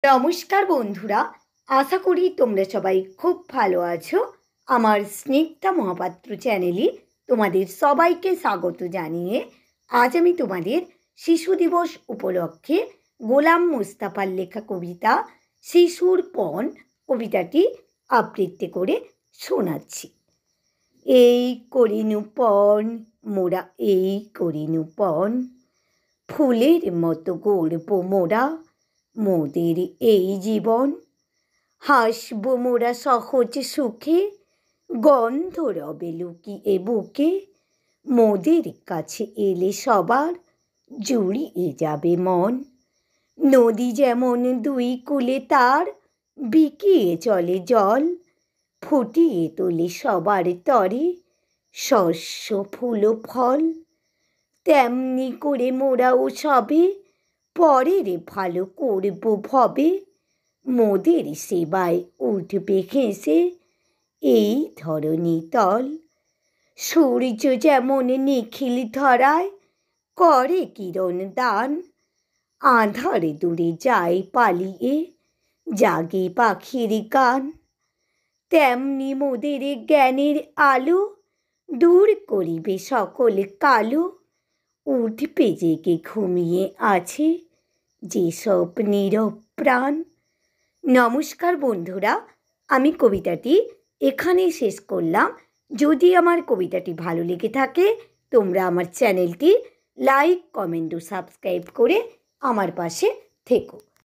নমস্কার বন্ধুরা, আশা করি তোমরা সবাই খুব ভালো আছো। আমার স্নিগ্ধা মহাপাত্র চ্যানেলে তোমাদের সবাইকে স্বাগত জানিয়ে আজ আমি তোমাদের শিশু দিবস উপলক্ষে গোলাম মুস্তাফার লেখা কবিতা শিশুর পণ কবিতাটি আবৃত্তি করে শোনাচ্ছি। এই করিনু পণ মোরা, এই করিনু পণ, ফুলের মতো গড়ব মোরা মোদের এই জীবন। হাসব মোরা সহজ সুখে, গন্ধ রবে লুকিয়ে বুকে, মোদের কাছে এলে সবার জুড়িয়ে যাবে মন। নদী যেমন দুই কূলে তার বিকিয়ে চলে জল, ফুটিয়ে তোলে সবার তরে শস্য ফুল ফল। তেমনি করে মোরাও সবে পরের ভালো করব ভবে, মোদের সেবায় উঠবে ঘেঁষে এই ধরণী তল। সূর্য যেমন নিখিল ধরায় করে কিরণ দান, আঁধার দূরে যায় পালিয়ে জাগে পাখির গান। তেমনি মোদের জ্ঞানের আলো দূর করিবে সকল কালো, উঠবে জেগে ঘুমিয়ে আছে যেসব নীরব প্রাণ। নমস্কার বন্ধুরা, আমি কবিতাটি এখানেই শেষ করলাম। যদি আমার কবিতাটি ভালো লেগে থাকে তোমরা আমার চ্যানেলটি লাইক, কমেন্ট ও সাবস্ক্রাইব করে আমার পাশে থেকো।